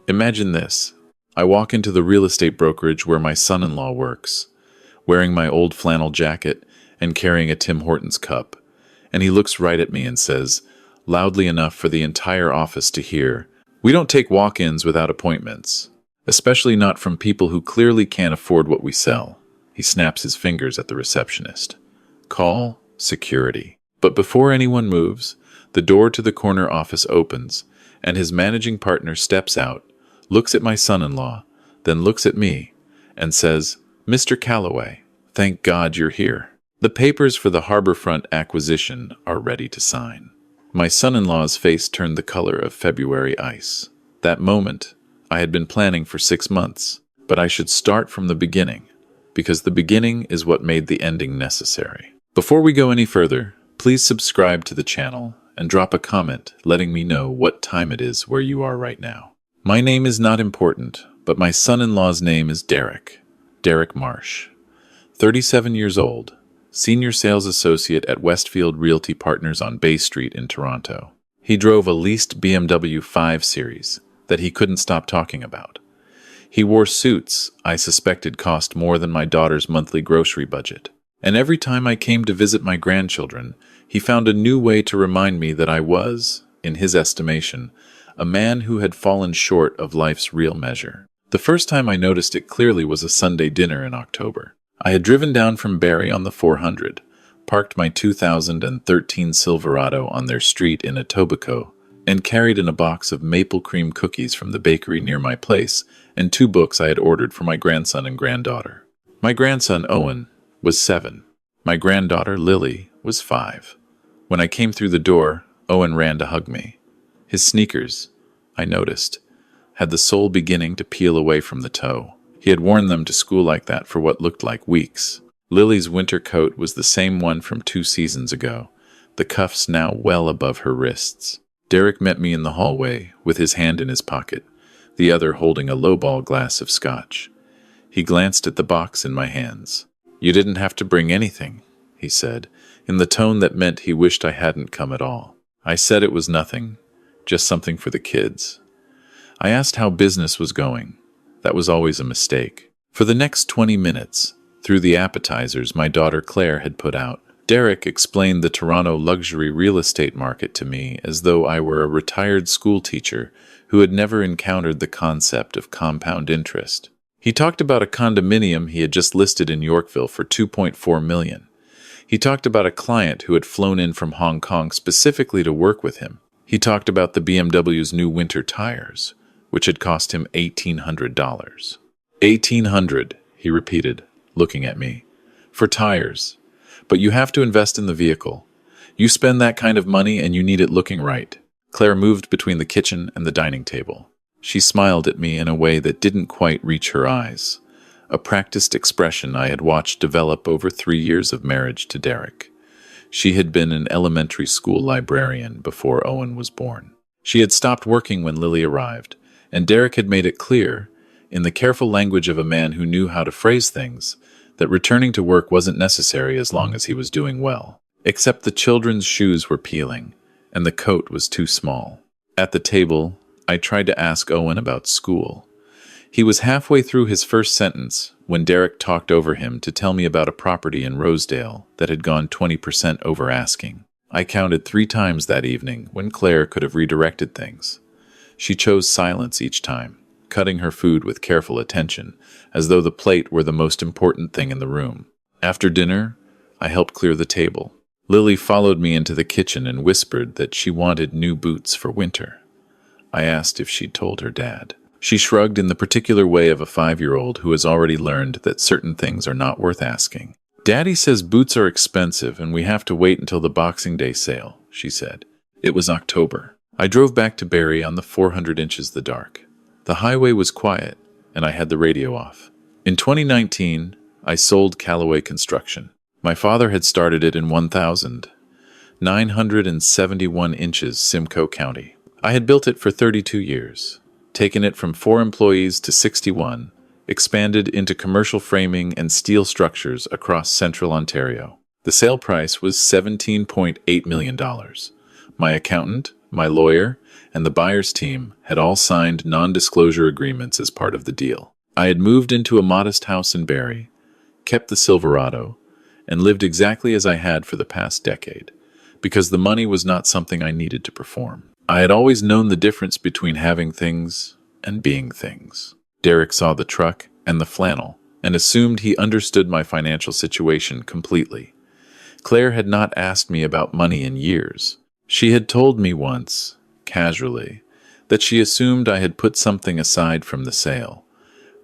Imagine this. I walk into the real estate brokerage where my son-in-law works, wearing my old flannel jacket and carrying a Tim Hortons cup, and he looks right at me and says, loudly enough for the entire office to hear, "We don't take walk-ins without appointments, especially not from people who clearly can't afford what we sell." He snaps his fingers at the receptionist. Call security. But before anyone moves, the door to the corner office opens, and his managing partner steps out, looks at my son-in-law, then looks at me, and says, "Mr. Calloway, thank God you're here. The papers for the Harborfront acquisition are ready to sign." My son-in-law's face turned the color of February ice. That moment, I had been planning for 6 months, but I should start from the beginning, because the beginning is what made the ending necessary. Before we go any further, please subscribe to the channel and drop a comment letting me know what time it is where you are right now. My name is not important, but my son-in-law's name is Derek Marsh, 37 years old, senior sales associate at Westfield Realty Partners on Bay Street in Toronto. He drove a leased BMW 5 Series that he couldn't stop talking about. He wore suits I suspected cost more than my daughter's monthly grocery budget. And every time I came to visit my grandchildren, he found a new way to remind me that I was, in his estimation, a man who had fallen short of life's real measure. The first time I noticed it clearly was a Sunday dinner in October. I had driven down from Barrie on the 400, parked my 2013 Silverado on their street in Etobicoke, and carried in a box of maple cream cookies from the bakery near my place and 2 books I had ordered for my grandson and granddaughter. My grandson, Owen, was 7. My granddaughter, Lily, was 5. When I came through the door, Owen ran to hug me. His sneakers, I noticed, had the sole beginning to peel away from the toe. He had worn them to school like that for what looked like weeks. Lily's winter coat was the same one from 2 seasons ago, the cuffs now well above her wrists. Derek met me in the hallway with his hand in his pocket, the other holding a lowball glass of scotch. He glanced at the box in my hands. "You didn't have to bring anything," he said, in the tone that meant he wished I hadn't come at all. I said it was nothing, just something for the kids. I asked how business was going. That was always a mistake. For the next 20 minutes, through the appetizers my daughter Claire had put out, Derek explained the Toronto luxury real estate market to me as though I were a retired school teacher who had never encountered the concept of compound interest. He talked about a condominium he had just listed in Yorkville for $2.4 million. He talked about a client who had flown in from Hong Kong specifically to work with him. He talked about the BMW's new winter tires, which had cost him $1,800. $1,800, he repeated, looking at me. For tires. But you have to invest in the vehicle. You spend that kind of money and you need it looking right. Claire moved between the kitchen and the dining table. She smiled at me in a way that didn't quite reach her eyes, a practiced expression I had watched develop over 3 years of marriage to Derek. She had been an elementary school librarian before Owen was born. She had stopped working when Lily arrived, and Derek had made it clear, in the careful language of a man who knew how to phrase things, that returning to work wasn't necessary as long as he was doing well. Except the children's shoes were peeling, and the coat was too small. At the table, I tried to ask Owen about school. He was halfway through his first sentence when Derek talked over him to tell me about a property in Rosedale that had gone 20% over asking. I counted 3 times that evening when Claire could have redirected things. She chose silence each time, cutting her food with careful attention, as though the plate were the most important thing in the room. After dinner, I helped clear the table. Lily followed me into the kitchen and whispered that she wanted new boots for winter. I asked if she'd told her dad. She shrugged in the particular way of a 5-year-old who has already learned that certain things are not worth asking. "Daddy says boots are expensive and we have to wait until the Boxing Day sale," she said. It was October. I drove back to Barrie on the 400 inches the dark. The highway was quiet, and I had the radio off. In 2019, I sold Calloway Construction. My father had started it in 1,971 inches, Simcoe County. I had built it for 32 years, taken it from 4 employees to 61, expanded into commercial framing and steel structures across central Ontario. The sale price was $17.8 million. My accountant, my lawyer, and the buyer's team had all signed non-disclosure agreements as part of the deal. I had moved into a modest house in Barrie, kept the Silverado, and lived exactly as I had for the past decade, because the money was not something I needed to perform. I had always known the difference between having things and being things. Derek saw the truck and the flannel, and assumed he understood my financial situation completely. Claire had not asked me about money in years. She had told me once, casually, that she assumed I had put something aside from the sale,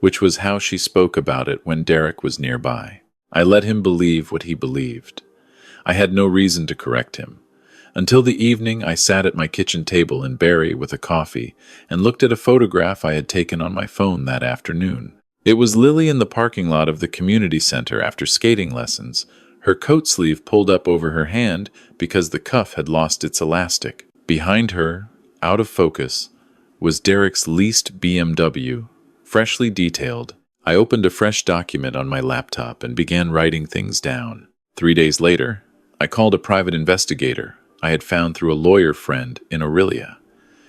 which was how she spoke about it when Derek was nearby. I let him believe what he believed. I had no reason to correct him. Until the evening, I sat at my kitchen table in Barrie with a coffee and looked at a photograph I had taken on my phone that afternoon. It was Lily in the parking lot of the community center after skating lessons, her coat sleeve pulled up over her hand because the cuff had lost its elastic. Behind her, out of focus, was Derek's leased BMW, freshly detailed. I opened a fresh document on my laptop and began writing things down. 3 days later, I called a private investigator I had found through a lawyer friend in Aurelia.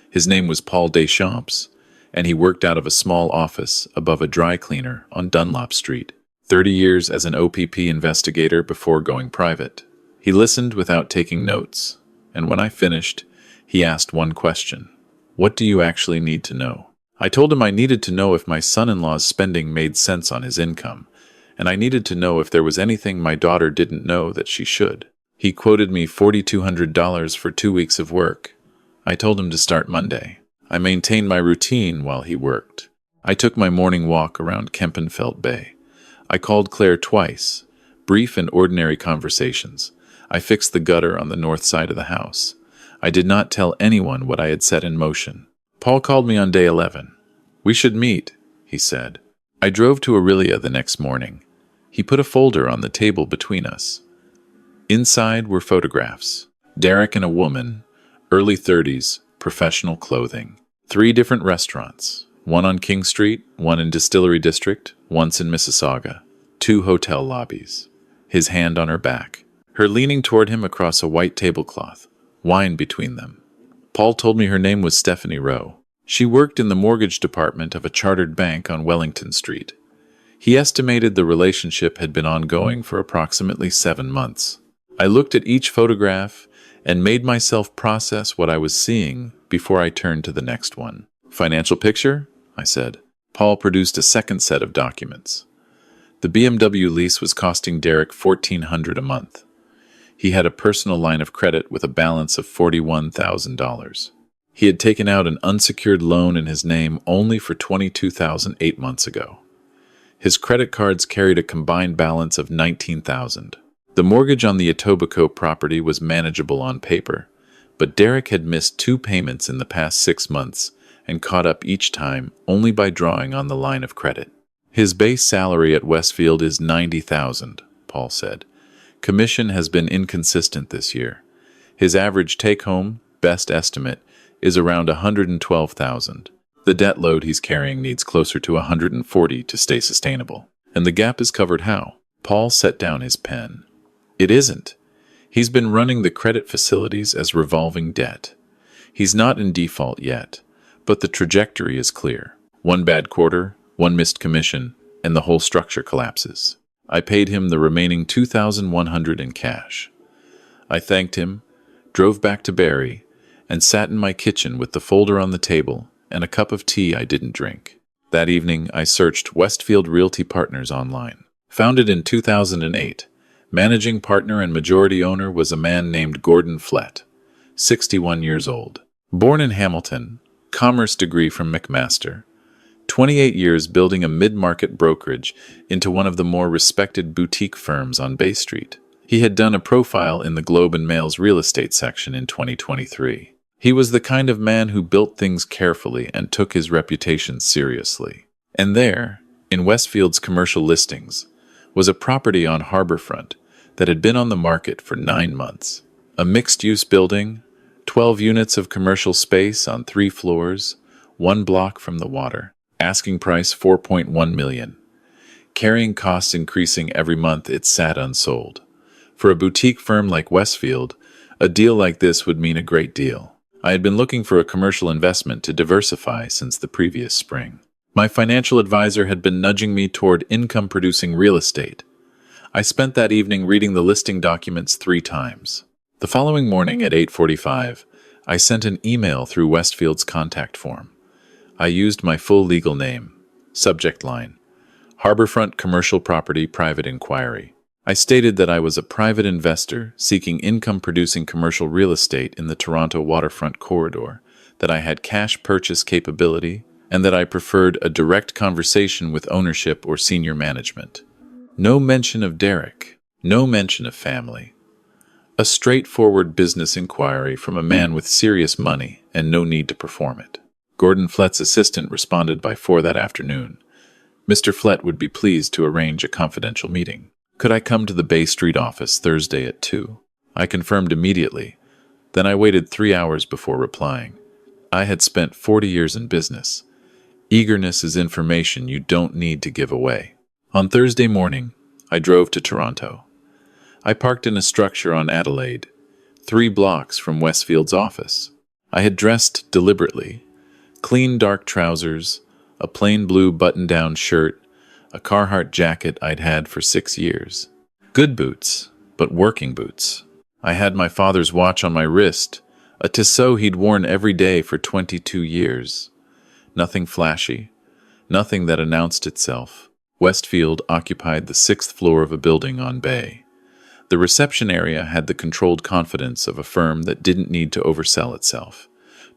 His name was Paul Deschamps, and he worked out of a small office above a dry cleaner on Dunlop Street. 30 years as an OPP investigator before going private. He listened without taking notes, and when I finished, he asked one question. What do you actually need to know? I told him I needed to know if my son-in-law's spending made sense on his income, and I needed to know if there was anything my daughter didn't know that she should. He quoted me $4,200 for 2 weeks of work. I told him to start Monday. I maintained my routine while he worked. I took my morning walk around Kempenfelt Bay. I called Claire twice, brief and ordinary conversations. I fixed the gutter on the north side of the house. I did not tell anyone what I had set in motion. Paul called me on day 11. We should meet, he said. I drove to Aurelia the next morning. He put a folder on the table between us. Inside were photographs. Derek and a woman, early 30s, professional clothing. 3 different restaurants, one on King Street, one in Distillery District, once in Mississauga. 2 hotel lobbies. His hand on her back. Her leaning toward him across a white tablecloth. Wine between them. Paul told me her name was Stephanie Rowe. She worked in the mortgage department of a chartered bank on Wellington Street. He estimated the relationship had been ongoing for approximately 7 months. I looked at each photograph and made myself process what I was seeing before I turned to the next one. Financial picture? I said. Paul produced a second set of documents. The BMW lease was costing Derek $1,400 a month. He had a personal line of credit with a balance of $41,000. He had taken out an unsecured loan in his name only for $22,000 8 months ago. His credit cards carried a combined balance of $19,000. The mortgage on the Etobicoke property was manageable on paper, but Derek had missed 2 payments in the past 6 months and caught up each time only by drawing on the line of credit. His base salary at Westfield is $90,000, Paul said. Commission has been inconsistent this year. His average take-home, best estimate, is around $112,000. The debt load he's carrying needs closer to $140,000 to stay sustainable. And the gap is covered how? Paul set down his pen. It isn't. He's been running the credit facilities as revolving debt. He's not in default yet, but the trajectory is clear. 1 bad quarter, 1 missed commission, and the whole structure collapses. I paid him the remaining $2,100 in cash. I thanked him, drove back to Barrie, and sat in my kitchen with the folder on the table and a cup of tea I didn't drink. That evening, I searched Westfield Realty Partners online. Founded in 2008, managing partner and majority owner was a man named Gordon Flett, 61 years old. Born in Hamilton, commerce degree from McMaster, 28 years building a mid-market brokerage into one of the more respected boutique firms on Bay Street. He had done a profile in the Globe and Mail's real estate section in 2023. He was the kind of man who built things carefully and took his reputation seriously. And there, in Westfield's commercial listings, was a property on Harborfront that had been on the market for 9 months. A mixed-use building, 12 units of commercial space on 3 floors, 1 block from the water. Asking price $4.1 million. Carrying costs increasing every month, it sat unsold. For a boutique firm like Westfield, a deal like this would mean a great deal. I had been looking for a commercial investment to diversify since the previous spring. My financial advisor had been nudging me toward income-producing real estate. I spent that evening reading the listing documents 3 times. The following morning at 8:45, I sent an email through Westfield's contact form. I used my full legal name. Subject line: Harborfront Commercial Property Private Inquiry. I stated that I was a private investor seeking income-producing commercial real estate in the Toronto waterfront corridor, that I had cash purchase capability, and that I preferred a direct conversation with ownership or senior management. No mention of Derek. No mention of family. A straightforward business inquiry from a man with serious money and no need to perform it. Gordon Flett's assistant responded by 4 that afternoon. Mr. Flett would be pleased to arrange a confidential meeting. Could I come to the Bay Street office Thursday at 2? I confirmed immediately. Then I waited 3 hours before replying. I had spent 40 years in business. Eagerness is information you don't need to give away. On Thursday morning, I drove to Toronto. I parked in a structure on Adelaide, 3 blocks from Westfield's office. I had dressed deliberately. Clean dark trousers, a plain blue button-down shirt, a Carhartt jacket I'd had for 6 years. Good boots, but working boots. I had my father's watch on my wrist, a Tissot he'd worn every day for 22 years. Nothing flashy, nothing that announced itself. Westfield occupied the 6th floor of a building on Bay. The reception area had the controlled confidence of a firm that didn't need to oversell itself.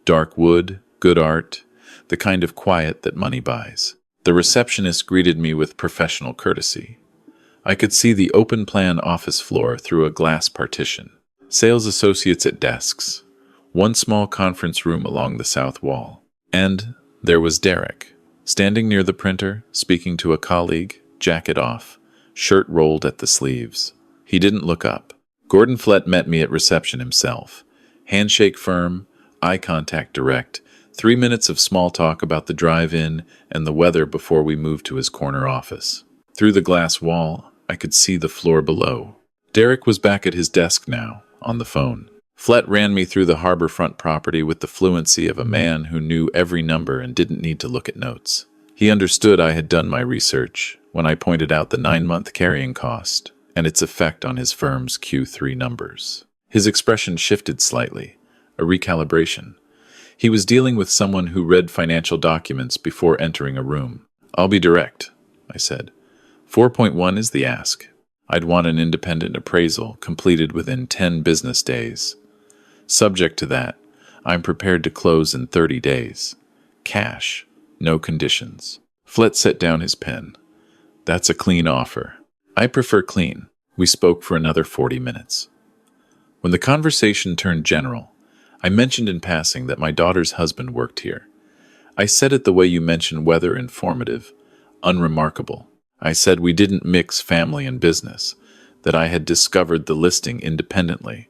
Dark wood, good art, the kind of quiet that money buys. The receptionist greeted me with professional courtesy. I could see the open-plan office floor through a glass partition. Sales associates at desks. One small conference room along the south wall. And there was Derek, standing near the printer, speaking to a colleague, jacket off, shirt rolled at the sleeves. He didn't look up. Gordon Flett met me at reception himself. Handshake firm, eye contact direct, 3 minutes of small talk about the drive-in and the weather before we moved to his corner office. Through the glass wall, I could see the floor below. Derek was back at his desk now, on the phone. Flett ran me through the harborfront property with the fluency of a man who knew every number and didn't need to look at notes. He understood I had done my research when I pointed out the 9-month carrying cost and its effect on his firm's Q3 numbers. His expression shifted slightly, a recalibration. He was dealing with someone who read financial documents before entering a room. I'll be direct, I said. 4.1 is the ask. I'd want an independent appraisal completed within 10 business days. Subject to that, I'm prepared to close in 30 days. Cash, no conditions. Flett set down his pen. That's a clean offer. I prefer clean. We spoke for another 40 minutes. When the conversation turned general, I mentioned in passing that my daughter's husband worked here. I said it the way you mention whether informative, unremarkable. I said we didn't mix family and business, that I had discovered the listing independently,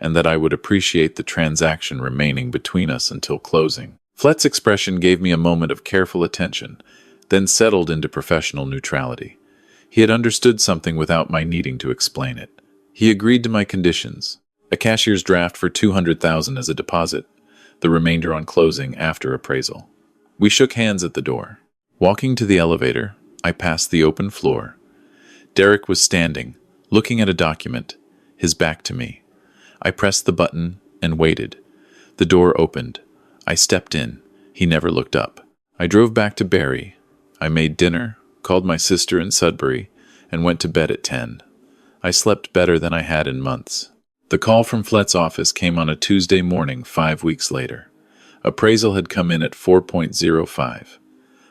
and that I would appreciate the transaction remaining between us until closing. Flett's expression gave me a moment of careful attention, then settled into professional neutrality. He had understood something without my needing to explain it. He agreed to my conditions. A cashier's draft for $200,000 as a deposit, the remainder on closing after appraisal. We shook hands at the door. Walking to the elevator, I passed the open floor. Derek was standing, looking at a document, his back to me. I pressed the button and waited. The door opened. I stepped in. He never looked up. I drove back to Barrie. I made dinner, called my sister in Sudbury, and went to bed at 10. I slept better than I had in months. The call from Flett's office came on a Tuesday morning 5 weeks later. Appraisal had come in at 4.05.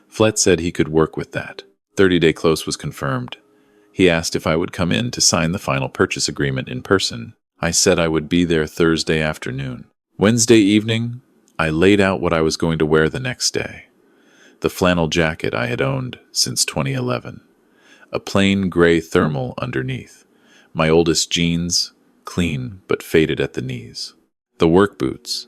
Flett said he could work with that. 30-day close was confirmed. He asked if I would come in to sign the final purchase agreement in person. I said I would be there Thursday afternoon. Wednesday evening, I laid out what I was going to wear the next day. The flannel jacket I had owned since 2011. A plain gray thermal underneath. My oldest jeans, clean but faded at the knees. The work boots.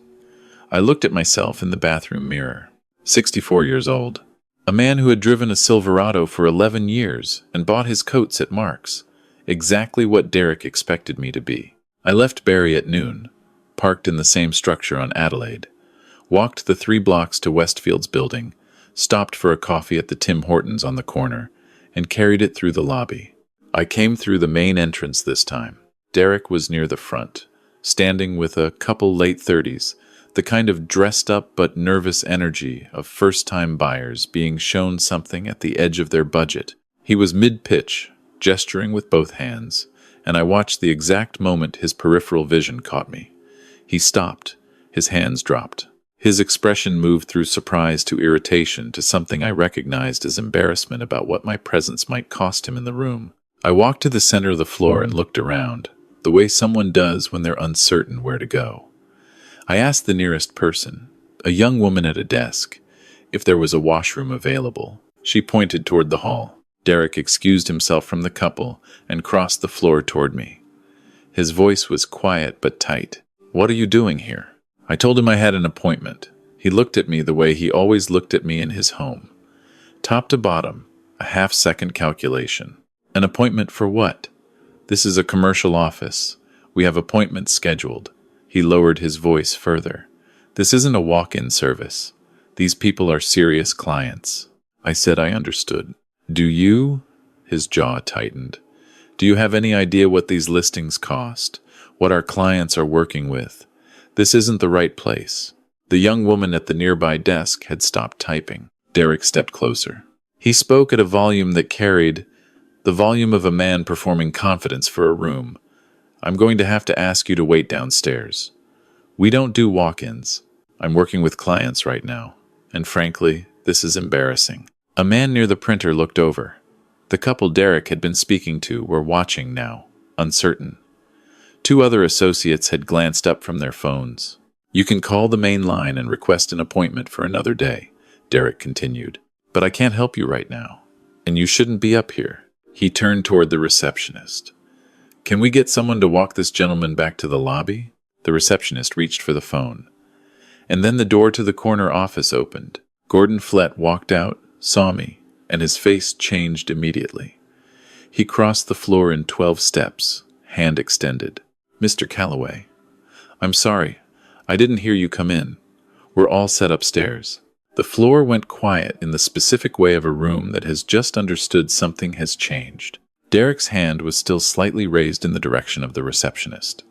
I looked at myself in the bathroom mirror. 64 years old. A man who had driven a Silverado for 11 years and bought his coats at Mark's. Exactly what Derek expected me to be. I left Barrie at noon. parked in the same structure on Adelaide. Walked the 3 blocks to Westfield's building, stopped for a coffee at the Tim Hortons on the corner, and carried it through the lobby. I came through the main entrance this time. Derek was near the front, standing with a couple late 30s, the kind of dressed up but nervous energy of first-time buyers being shown something at the edge of their budget. He was mid-pitch, gesturing with both hands, and I watched the exact moment his peripheral vision caught me. He stopped, his hands dropped. His expression moved through surprise to irritation to something I recognized as embarrassment about what my presence might cost him in the room. I walked to the center of the floor and looked around, the way someone does when they're uncertain where to go. I asked the nearest person, a young woman at a desk, if there was a washroom available. She pointed toward the hall. Derek excused himself from the couple and crossed the floor toward me. His voice was quiet but tight. "What are you doing here?" I told him I had an appointment. He looked at me the way he always looked at me in his home. Top to bottom, a half-second calculation. An appointment for what? This is a commercial office. We have appointments scheduled. He lowered his voice further. This isn't a walk-in service. These people are serious clients. I said I understood. Do you? His jaw tightened. Do you have any idea what these listings cost? What our clients are working with? This isn't the right place. The young woman at the nearby desk had stopped typing. Derek stepped closer. He spoke at a volume that carried the volume of a man performing confidence for a room. "I'm going to have to ask you to wait downstairs. We don't do walk-ins. I'm working with clients right now, and frankly, this is embarrassing." A man near the printer looked over. The couple Derek had been speaking to were watching now, uncertain. 2 other associates had glanced up from their phones. "You can call the main line and request an appointment for another day," Derek continued. "But I can't help you right now, and you shouldn't be up here." He turned toward the receptionist. "Can we get someone to walk this gentleman back to the lobby?" The receptionist reached for the phone. And then the door to the corner office opened. Gordon Flett walked out, saw me, and his face changed immediately. He crossed the floor in 12 steps, hand extended. "Mr. Calloway, I'm sorry. I didn't hear you come in. We're all set upstairs." The floor went quiet in the specific way of a room that has just understood something has changed. Derek's hand was still slightly raised in the direction of the receptionist.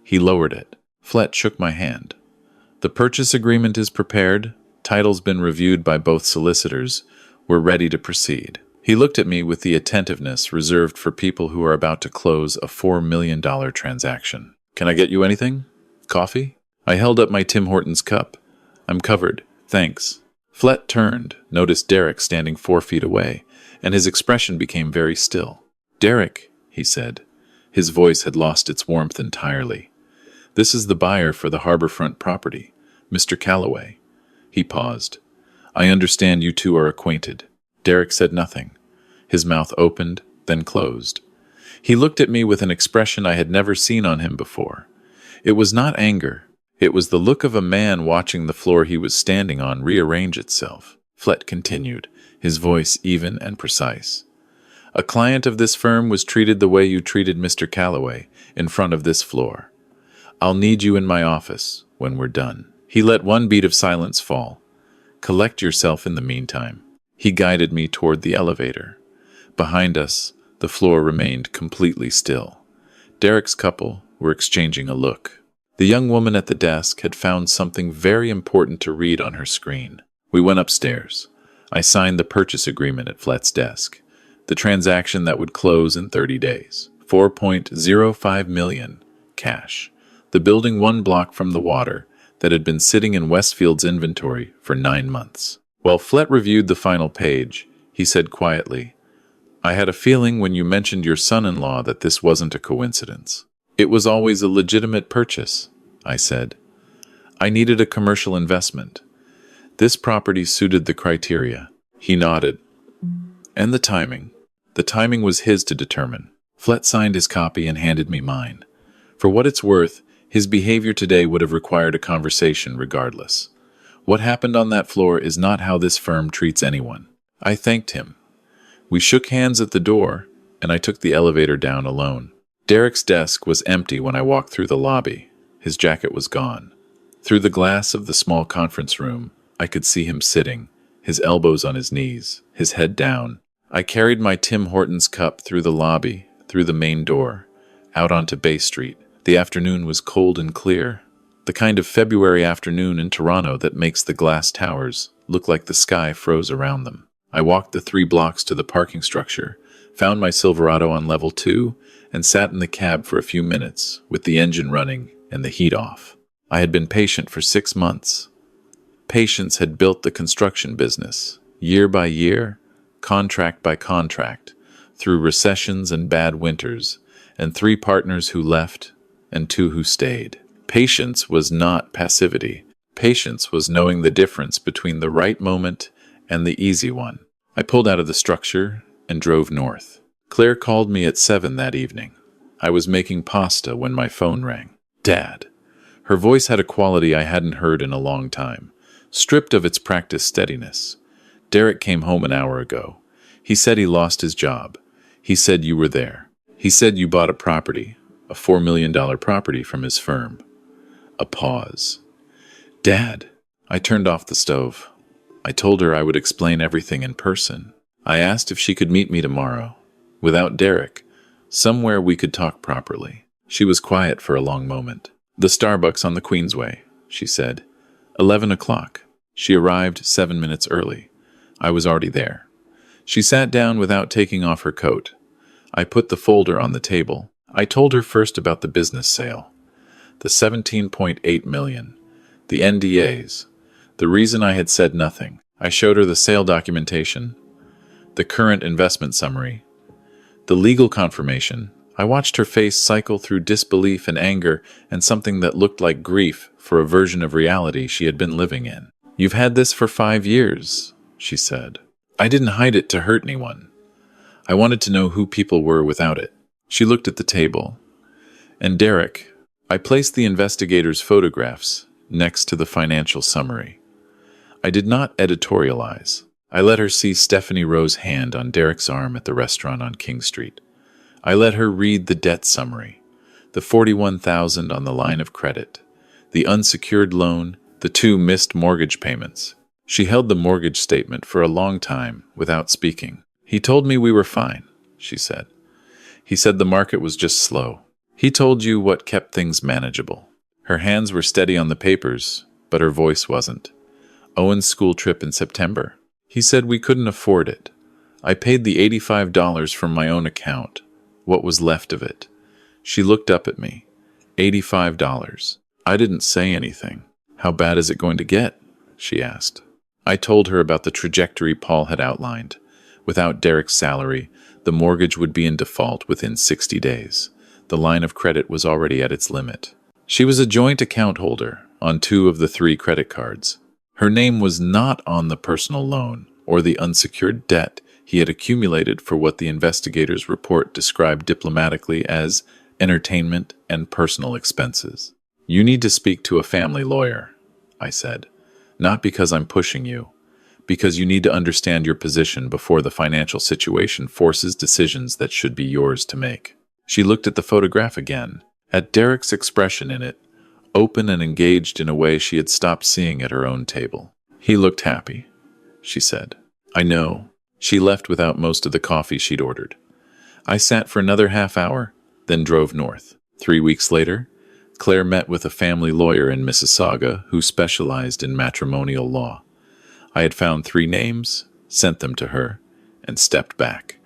He lowered it. Flett shook my hand. "The purchase agreement is prepared. Title's been reviewed by both solicitors. We're ready to proceed." He looked at me with the attentiveness reserved for people who are about to close a $4 million transaction. "Can I get you anything? Coffee?" I held up my Tim Hortons cup. "I'm covered, thanks." Flett turned, noticed Derek standing 4 feet away, and his expression became very still. "Derek," he said. His voice had lost its warmth entirely. "This is the buyer for the harborfront property, Mr. Calloway." He paused. "I understand you two are acquainted." Derek said nothing. His mouth opened, then closed. He looked at me with an expression I had never seen on him before. It was not anger. It was the look of a man watching the floor he was standing on rearrange itself. Flett continued, his voice even and precise. "A client of this firm was treated the way you treated Mr. Calloway, in front of this floor. I'll need you in my office when we're done." He let one beat of silence fall. "Collect yourself in the meantime." He guided me toward the elevator. Behind us, the floor remained completely still. Derek's couple were exchanging a look. The young woman at the desk had found something very important to read on her screen. We went upstairs. I signed the purchase agreement at Flett's desk. The transaction that would close in 30 days. 4.05 million, cash. The building 1 block from the water that had been sitting in Westfield's inventory for 9 months. While Flett reviewed the final page, he said quietly, "I had a feeling when you mentioned your son-in-law that this wasn't a coincidence." "It was always a legitimate purchase," I said. "I needed a commercial investment. This property suited the criteria." He nodded. "And the timing. The timing was his to determine." Flett signed his copy and handed me mine. For what it's worth, his behavior today would have required a conversation regardless. What happened on that floor is not how this firm treats anyone. I thanked him. We shook hands at the door, and I took the elevator down alone. Derek's desk was empty when I walked through the lobby. His jacket was gone. Through the glass of the small conference room, I could see him sitting, his elbows on his knees, his head down. I carried my Tim Hortons cup through the lobby, through the main door, out onto Bay Street. The afternoon was cold and clear, the kind of February afternoon in Toronto that makes the glass towers look like the sky froze around them. I walked the 3 blocks to the parking structure, found my Silverado on level 2, and sat in the cab for a few minutes, with the engine running and the heat off. I had been patient for 6 months. Patience had built the construction business, year by year, contract by contract, through recessions and bad winters, and 3 partners who left and 2 who stayed. Patience was not passivity. Patience was knowing the difference between the right moment and the easy one. I pulled out of the structure and drove north. Claire called me at 7 that evening. I was making pasta when my phone rang. Dad. Her voice had a quality I hadn't heard in a long time, stripped of its practiced steadiness. Derek came home an hour ago. He said he lost his job. He said you were there. He said you bought a property, a $4 million property from his firm. A pause. Dad. I turned off the stove. I told her I would explain everything in person. I asked if she could meet me tomorrow, without Derek, somewhere we could talk properly. She was quiet for a long moment. The Starbucks on the Queensway, she said. 11 o'clock. She arrived 7 minutes early. I was already there. She sat down without taking off her coat. I put the folder on the table. I told her first about the business sale. The $17.8 million. The NDAs. The reason I had said nothing. I showed her the sale documentation, the current investment summary, the legal confirmation. I watched her face cycle through disbelief and anger and something that looked like grief for a version of reality she had been living in. You've had this for 5 years, she said. I didn't hide it to hurt anyone. I wanted to know who people were without it. She looked at the table. And Derek. I placed the investigator's photographs next to the financial summary. I did not editorialize. I let her see Stephanie Rowe's hand on Derek's arm at the restaurant on King Street. I let her read the debt summary, the $41,000 on the line of credit, the unsecured loan, the 2 missed mortgage payments. She held the mortgage statement for a long time without speaking. He told me we were fine, she said. He said the market was just slow. He told you what kept things manageable. Her hands were steady on the papers, but her voice wasn't. Owen's school trip in September. He said we couldn't afford it. I paid the $85 from my own account, what was left of it. She looked up at me. $85. I didn't say anything. How bad is it going to get? She asked. I told her about the trajectory Paul had outlined. Without Derek's salary, the mortgage would be in default within 60 days. The line of credit was already at its limit. She was a joint account holder on 2 of the 3 credit cards. Her name was not on the personal loan or the unsecured debt he had accumulated for what the investigator's report described diplomatically as entertainment and personal expenses. You need to speak to a family lawyer, I said. Not because I'm pushing you, because you need to understand your position before the financial situation forces decisions that should be yours to make. She looked at the photograph again, at Derek's expression in it, open and engaged in a way she had stopped seeing at her own table. He looked happy, she said. I know. She left without most of the coffee she'd ordered. I sat for another half hour, then drove north. 3 weeks later, Claire met with a family lawyer in Mississauga who specialized in matrimonial law. I had found 3 names, sent them to her, and stepped back.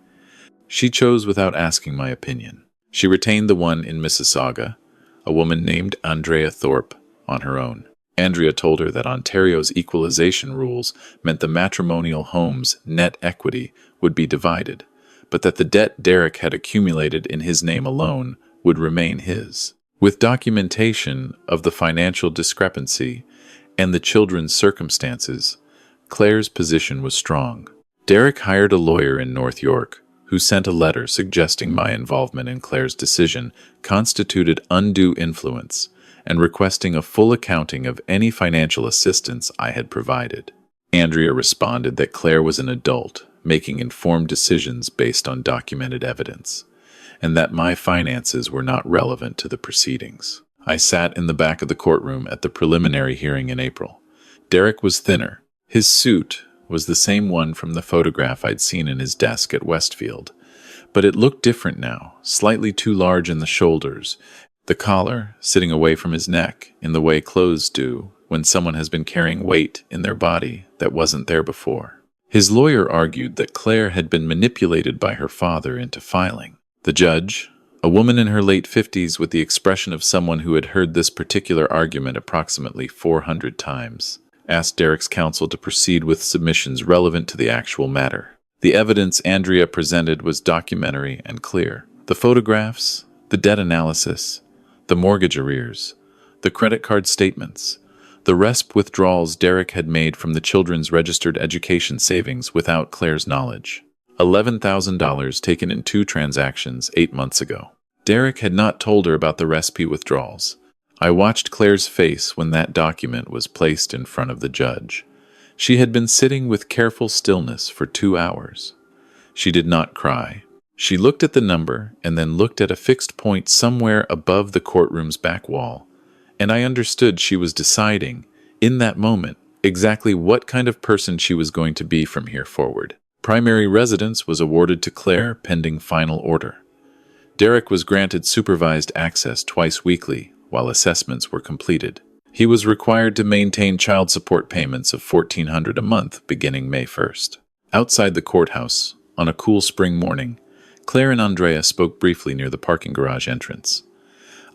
She chose without asking my opinion. She retained the one in Mississauga, a woman named Andrea Thorpe, on her own. Andrea told her that Ontario's equalization rules meant the matrimonial home's net equity would be divided, but that the debt Derek had accumulated in his name alone would remain his. With documentation of the financial discrepancy and the children's circumstances, Claire's position was strong. Derek hired a lawyer in North York, who sent a letter suggesting my involvement in Claire's decision constituted undue influence and requesting a full accounting of any financial assistance I had provided. Andrea responded that Claire was an adult, making informed decisions based on documented evidence, and that my finances were not relevant to the proceedings. I sat in the back of the courtroom at the preliminary hearing in April. Derek was thinner. His suit was the same one from the photograph I'd seen in his desk at Westfield. But it looked different now, slightly too large in the shoulders, the collar sitting away from his neck in the way clothes do when someone has been carrying weight in their body that wasn't there before. His lawyer argued that Claire had been manipulated by her father into filing. The judge, a woman in her late 50s with the expression of someone who had heard this particular argument approximately 400 times, asked Derek's counsel to proceed with submissions relevant to the actual matter. The evidence Andrea presented was documentary and clear. The photographs, the debt analysis, the mortgage arrears, the credit card statements, the RESP withdrawals Derek had made from the children's registered education savings without Claire's knowledge. $11,000 taken in 2 transactions 8 months ago. Derek had not told her about the RESP withdrawals. I watched Claire's face when that document was placed in front of the judge. She had been sitting with careful stillness for 2 hours. She did not cry. She looked at the number and then looked at a fixed point somewhere above the courtroom's back wall, and I understood she was deciding, in that moment, exactly what kind of person she was going to be from here forward. Primary residence was awarded to Claire pending final order. Derek was granted supervised access twice weekly while assessments were completed. He was required to maintain child support payments of $1,400 a month beginning May 1st. Outside the courthouse, on a cool spring morning, Claire and Andrea spoke briefly near the parking garage entrance.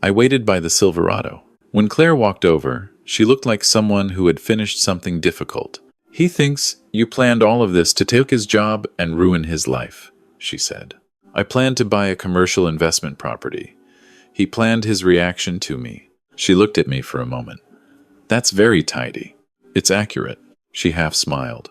I waited by the Silverado. When Claire walked over, she looked like someone who had finished something difficult. "He thinks you planned all of this to take his job and ruin his life," she said. "I planned to buy a commercial investment property. He planned his reaction to me." She looked at me for a moment. "That's very tidy. It's accurate." She half smiled.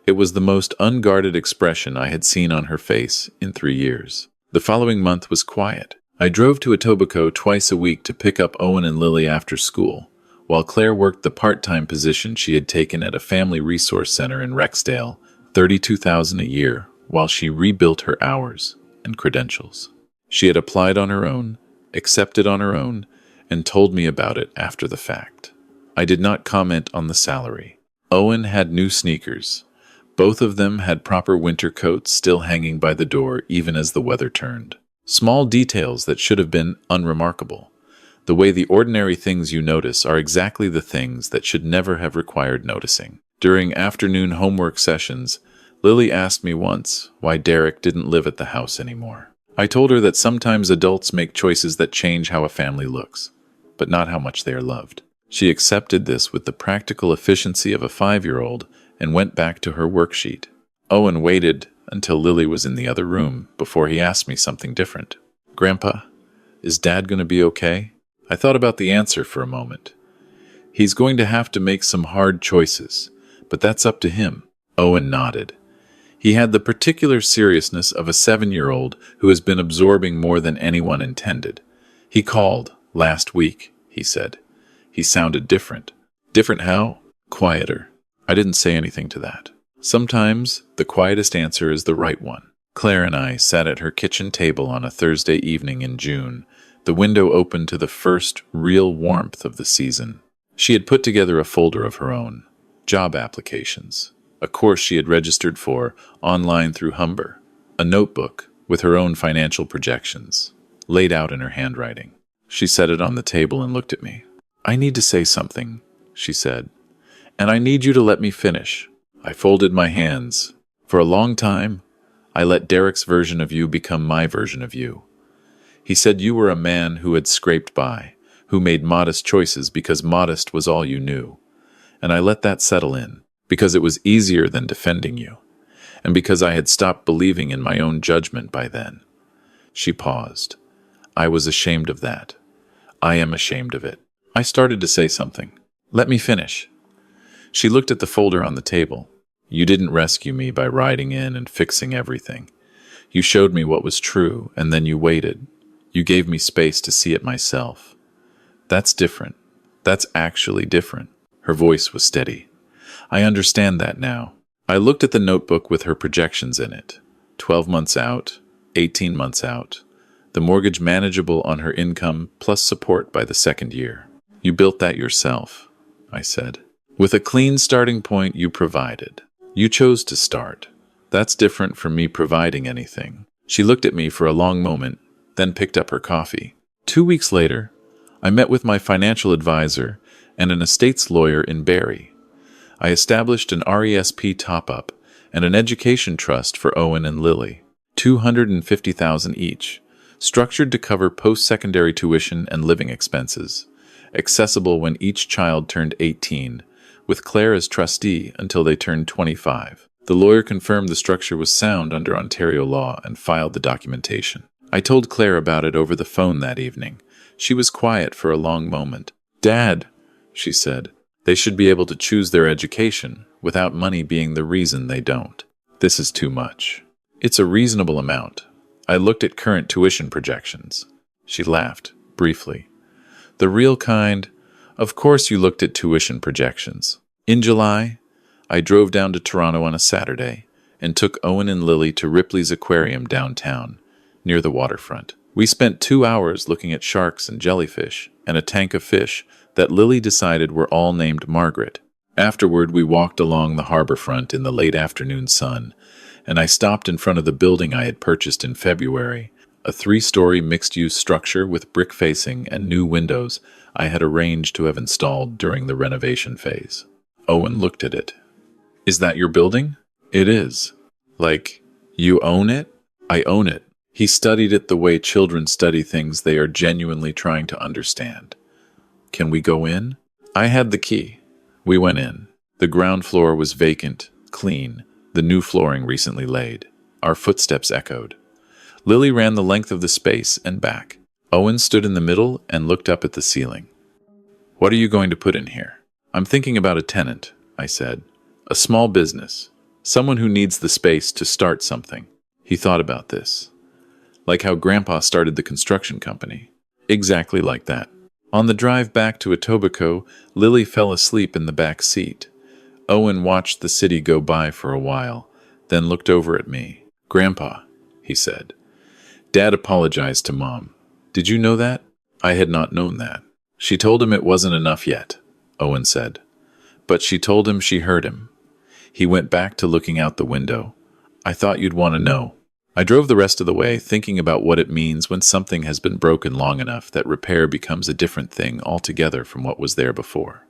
It was the most unguarded expression I had seen on her face in 3 years. The following month was quiet. I drove to Etobicoke twice a week to pick up Owen and Lily after school, while Claire worked the part-time position she had taken at a family resource center in Rexdale, $32,000 a year, while she rebuilt her hours and credentials. She had applied on her own, accepted on her own, and told me about it after the fact. I did not comment on the salary. Owen had new sneakers. Both of them had proper winter coats still hanging by the door even as the weather turned. Small details that should have been unremarkable. The way the ordinary things you notice are exactly the things that should never have required noticing. During afternoon homework sessions, Lily asked me once why Derek didn't live at the house anymore. I told her that sometimes adults make choices that change how a family looks, but not how much they are loved. She accepted this with the practical efficiency of a 5-year-old and went back to her worksheet. Owen waited until Lily was in the other room before he asked me something different. "Grandpa, is Dad going to be okay?" I thought about the answer for a moment. "He's going to have to make some hard choices, but that's up to him." Owen nodded. He had the particular seriousness of a 7-year-old who has been absorbing more than anyone intended. "He called last week," he said. He sounded different. Different how? Quieter. I didn't say anything to that. Sometimes the quietest answer is the right one. Claire and I sat at her kitchen table on a Thursday evening in June, the window open to the first real warmth of the season. She had put together a folder of her own, job applications, a course she had registered for online through Humber, a notebook with her own financial projections, laid out in her handwriting. She set it on the table and looked at me. "I need to say something," she said, "and I need you to let me finish." I folded my hands. For a long time, I let Derek's version of you become my version of you. He said you were a man who had scraped by, who made modest choices because modest was all you knew. And I let that settle in, because it was easier than defending you, and because I had stopped believing in my own judgment by then. She paused. I was ashamed of that. I am ashamed of it. I started to say something. "Let me finish." She looked at the folder on the table. "You didn't rescue me by riding in and fixing everything. You showed me what was true, and then you waited. You gave me space to see it myself. That's different. That's actually different." Her voice was steady. "I understand that now." I looked at the notebook with her projections in it. 12 months out, 18 months out. The mortgage manageable on her income plus support by the second year. You built that yourself, I said. With a clean starting point you provided. You chose to start. That's different from me providing anything. She looked at me for a long moment, then picked up her coffee. 2 weeks later, I met with my financial advisor and an estates lawyer in Barrie. I established an RESP top-up and an education trust for Owen and Lily, $250,000 each, structured to cover post-secondary tuition and living expenses, accessible when each child turned 18, with Claire as trustee until they turned 25. The lawyer confirmed the structure was sound under Ontario law and filed the documentation. I told Claire about it over the phone that evening. She was quiet for a long moment. "Dad," she said, "they should be able to choose their education without money being the reason they don't. This is too much." "It's a reasonable amount. I looked at current tuition projections." She laughed, briefly. "The real kind? Of course you looked at tuition projections." In July, I drove down to Toronto on a Saturday and took Owen and Lily to Ripley's Aquarium downtown, near the waterfront. We spent 2 hours looking at sharks and jellyfish and a tank of fish that Lily decided were all named Margaret. Afterward, we walked along the harbor front in the late afternoon sun, and I stopped in front of the building I had purchased in February, a 3-story mixed-use structure with brick facing and new windows I had arranged to have installed during the renovation phase. Owen looked at it. "Is that your building?" "It is." "Like, you own it?" "I own it." He studied it the way children study things they are genuinely trying to understand. "Can we go in?" I had the key. We went in. The ground floor was vacant, clean, the new flooring recently laid. Our footsteps echoed. Lily ran the length of the space and back. Owen stood in the middle and looked up at the ceiling. "What are you going to put in here?" "I'm thinking about a tenant," I said. "A small business. Someone who needs the space to start something." He thought about this. "Like how Grandpa started the construction company." "Exactly like that." On the drive back to Etobicoke, Lily fell asleep in the back seat. Owen watched the city go by for a while, then looked over at me. "Grandpa," he said. "Dad apologized to Mom. Did you know that?" I had not known that. "She told him it wasn't enough yet," Owen said. "But she told him she heard him." He went back to looking out the window. "I thought you'd want to know." I drove the rest of the way thinking about what it means when something has been broken long enough that repair becomes a different thing altogether from what was there before.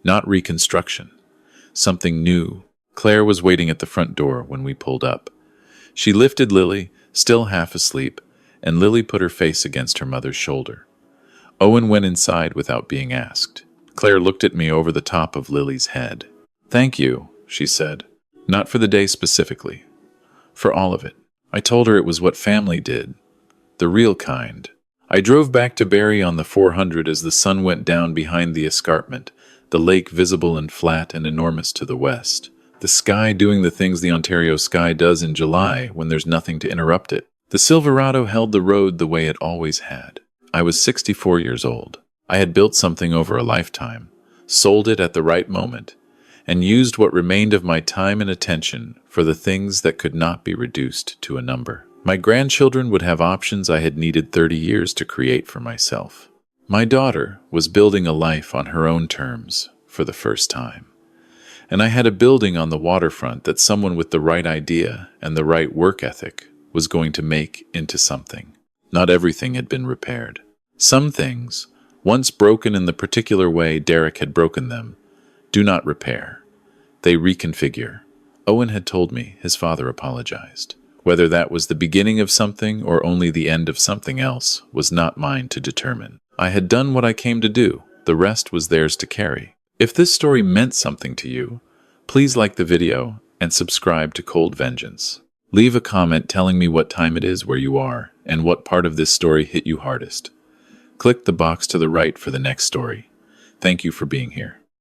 Not reconstruction. Something new. Claire was waiting at the front door when we pulled up. She lifted Lily, still half asleep, and Lily put her face against her mother's shoulder. Owen went inside without being asked. Claire looked at me over the top of Lily's head. "Thank you," she said. "Not for the day specifically. For all of it." I told her it was what family did. The real kind. I drove back to Barrie on the 400 as the sun went down behind the escarpment, the lake visible and flat and enormous to the west. The sky doing the things the Ontario sky does in July when there's nothing to interrupt it. The Silverado held the road the way it always had. I was 64 years old. I had built something over a lifetime, sold it at the right moment, and used what remained of my time and attention for the things that could not be reduced to a number. My grandchildren would have options I had needed 30 years to create for myself. My daughter was building a life on her own terms for the first time. And I had a building on the waterfront that someone with the right idea and the right work ethic was going to make into something. Not everything had been repaired. Some things, once broken in the particular way Derek had broken them, do not repair. They reconfigure. Owen had told me his father apologized. Whether that was the beginning of something or only the end of something else was not mine to determine. I had done what I came to do. The rest was theirs to carry. If this story meant something to you, please like the video and subscribe to Cold Vengeance. Leave a comment telling me what time it is where you are and what part of this story hit you hardest. Click the box to the right for the next story. Thank you for being here.